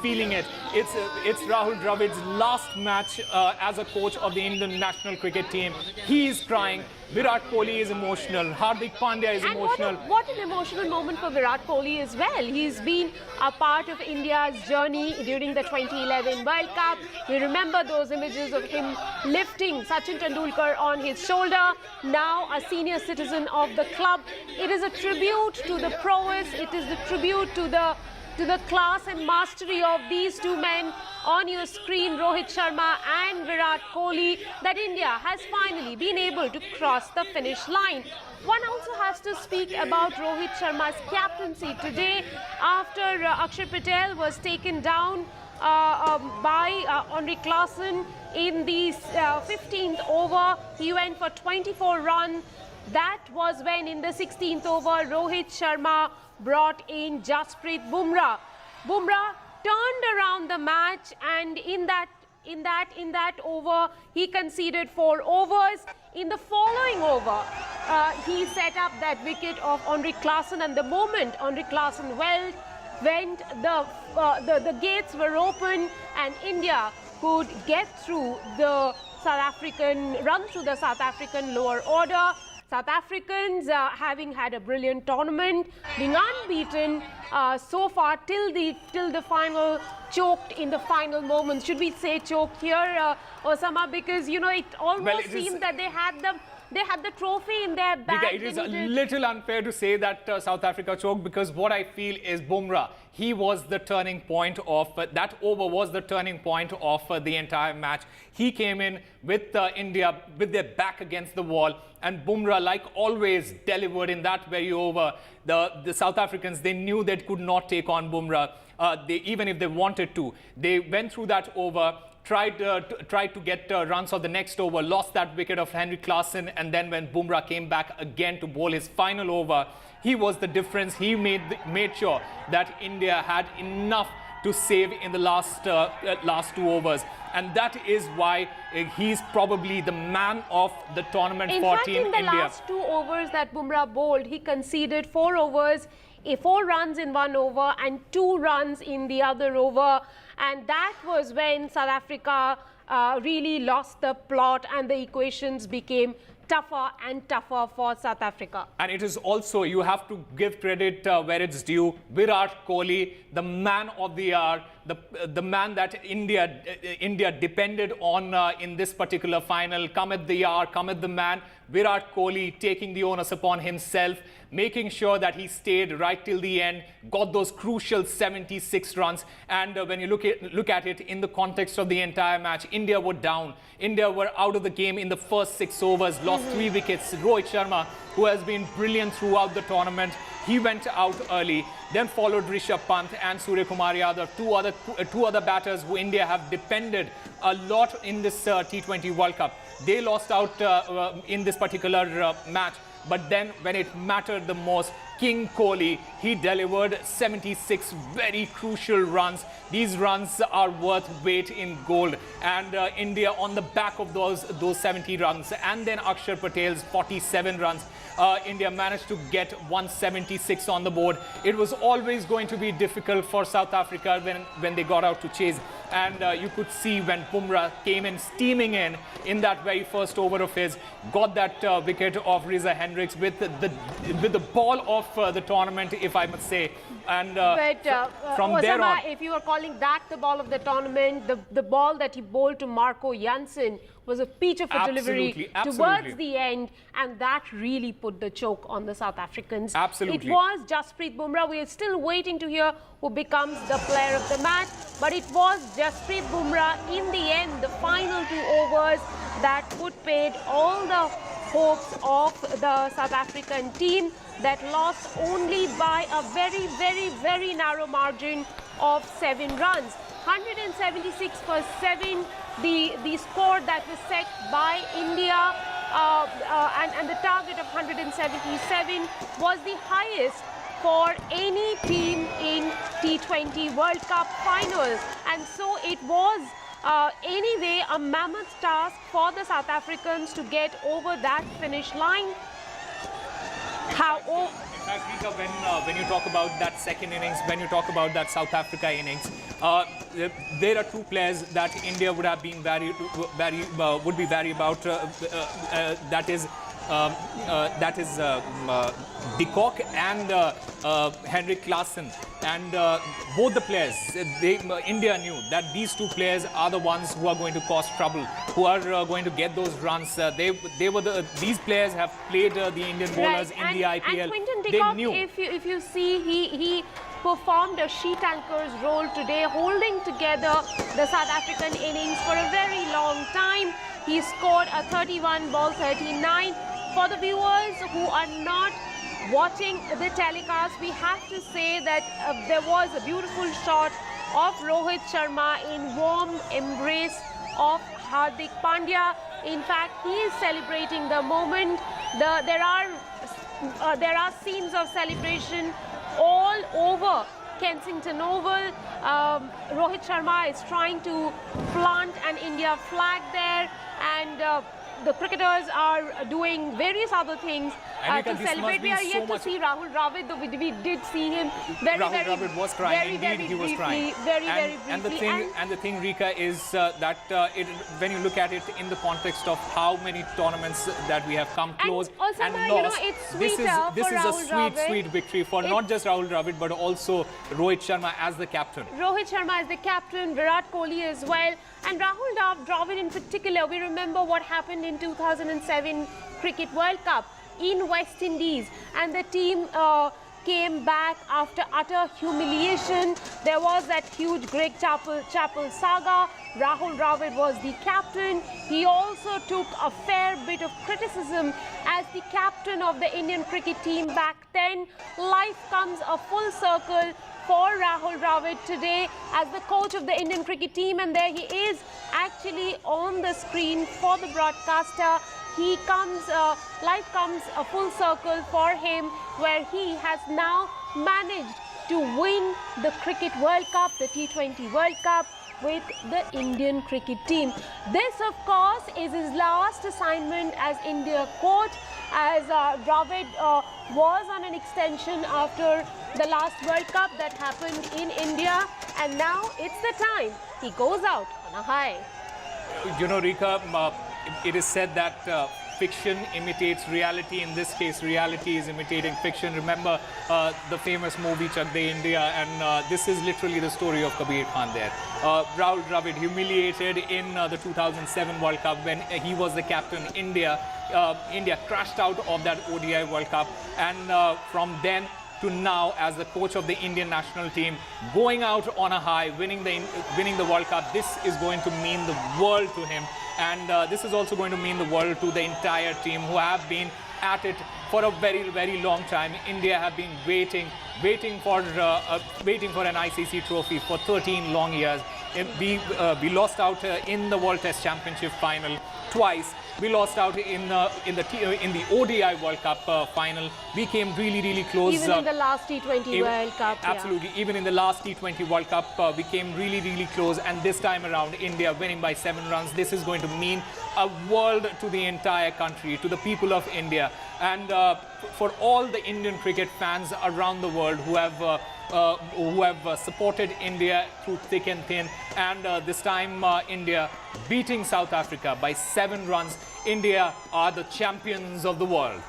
feeling it. It's Rahul Dravid's last match as a coach of the Indian national cricket team. He is crying. Virat Kohli is emotional. Hardik Pandya is emotional. What an emotional moment for Virat Kohli as well. He's been a part of India's journey during the 2011 World Cup. We remember those images of him lifting Sachin Tendulkar on his shoulder. Now a senior citizen of the club. It is a tribute to the prowess. It is the tribute to the class and mastery of these two men on your screen, Rohit Sharma and Virat Kohli, that India has finally been able to cross the finish line. One also has to speak about Rohit Sharma's captaincy today after Akshar Patel was taken down by Henry Klaasen in the 15th over. He went for 24 runs. That was when in the 16th over, Rohit Sharma brought in Jasprit Bumrah. Bumrah turned around the match, and in that over, he conceded 4 overs. In the following over, he set up that wicket of Henry Klaasen, and the moment Henry Klaasen went, the gates were open, and India could get through the run through the South African lower order. South Africans having had a brilliant tournament, being unbeaten so far till the final, choked in the final moments. Should we say choked here, Osama? Because you know it almost seemed that they had the trophy in their bag. It is a little unfair to say that South Africa choked, because what I feel is Bumrah, he was the turning point of that over, was the turning point of the entire match. He came in with India with their back against the wall, and Bumrah, like always, delivered in that very over. The South Africans, they knew they could not take on Bumrah, even if they wanted to. They went through that over, tried to get runs on the next over, lost that wicket of Henry Klaasen, and then when Bumrah came back again to bowl his final over, he was the difference. He made sure that India had enough to save in the last 2 overs, and that is why he's probably the man of the tournament for Team India. In the last 2 overs that Bumrah bowled, he conceded 4 overs, 4 runs in 1 over and 2 runs in the other over. And that was when South Africa really lost the plot and the equations became tougher and tougher for South Africa. And it is also, you have to give credit where it's due. Virat Kohli, the man of the hour, the man that India depended on in this particular final. Cometh the hour, cometh the man. Virat Kohli taking the onus upon himself, making sure that he stayed right till the end, got those crucial 76 runs. And when you look at it in the context of the entire match, India were down. India were out of the game in the first 6 overs, lost 3 wickets. Rohit Sharma, who has been brilliant throughout the tournament, he went out early. Then followed Rishabh Pant and Surya Kumar Yadav, two other batters who India have depended a lot in this T20 World Cup. They lost out in this particular match. But then when it mattered the most, King Kohli, he delivered 76 very crucial runs. These runs are worth weight in gold. And India on the back of those 70 runs, and then Akshar Patel's 47 runs, India managed to get 176 on the board. It was always going to be difficult for South Africa when they got out to chase. And you could see when Bumrah came in steaming in that very first over of his, got that wicket of Reza Hendricks with the ball of the tournament, if I must say. And from Osama, there on, if you are calling that the ball of the tournament, the ball that he bowled to Marco Jansen was a peach of a delivery towards the end, and that really put the choke on the South Africans. Absolutely. It was Jasprit Bumrah. We are still waiting to hear who becomes the player of the match, but it was Jasprit Bumrah in the end, the final 2 overs, that put paid all the hopes of the South African team that lost only by a very, very, very narrow margin of 7 runs. 176 for 7, the score that was set by India, and the target of 177 was the highest for any team in T20 World Cup finals. And so it was anyway a mammoth task for the South Africans to get over that finish line. fact, Rika, when you talk about that second innings, when you talk about that South Africa innings, there are two players that India would have been would be wary about. That is De Kock and Henrik Larsson. And both the players, India knew that these two players are the ones who are going to cause trouble, who are going to get those runs. These players have played the Indian bowlers in the IPL. And Quinton de Kock, if you see, he performed a sheet anchor's role today, holding together the South African innings for a very long time. He scored a 31 ball 39. For the viewers who are not watching the telecast, we have to say that there was a beautiful shot of Rohit Sharma in warm embrace of Hardik Pandya. In fact, he is celebrating the moment. There are scenes of celebration all over Kensington Oval. Rohit Sharma is trying to plant an India flag there, and the cricketers are doing various other things to celebrate. We are yet to see Rahul Dravid, though we did see him Rahul Dravid was crying. Indeed, he was crying. Very briefly. And the thing, Rika, is that when you look at it in the context of how many tournaments that we have come close and lost, this is a sweet victory for not just Rahul Dravid but also Rohit Sharma as the captain. Rohit Sharma is the captain, Virat Kohli as well. And Rahul Dravid in particular, we remember what happened in 2007 Cricket World Cup in West Indies, and the team came back after utter humiliation. There was that huge Greg Chappell saga. Rahul Dravid was the captain. He also took a fair bit of criticism as the captain of the Indian cricket team back then. Life comes a full circle for Rahul Dravid today as the coach of the Indian cricket team, and there he is actually on the screen for the broadcaster. Life comes a full circle for him, where he has now managed to win the Cricket World Cup, the T20 World Cup, with the Indian cricket team. This, of course, is his last assignment as India coach, as Dravid was on an extension after the last World Cup that happened in India, and now it's the time he goes out on a high. You know, Rika, it is said that fiction imitates reality. In this case, reality is imitating fiction. Remember the famous movie Chak De India, and this is literally the story of Kabir Khan there. Rahul Dravid humiliated in the 2007 World Cup when he was the captain. India crashed out of that ODI World Cup, and from then to now, as the coach of the Indian national team, going out on a high, winning the World Cup, this is going to mean the world to him. And this is also going to mean the world to the entire team, who have been at it for a very long time. India have been waiting for an ICC trophy for 13 long years. We lost out in the World Test Championship final twice. We lost out in the ODI World Cup final. We came really close. Even in the last T20 World Cup. Absolutely. Yeah. Even in the last T20 World Cup, we came really close. And this time around, India winning by 7 runs. This is going to mean a world to the entire country, to the people of India. And for all the Indian cricket fans around the world who have supported India through thick and thin. And this time, India beating South Africa by 7 runs. India are the champions of the world.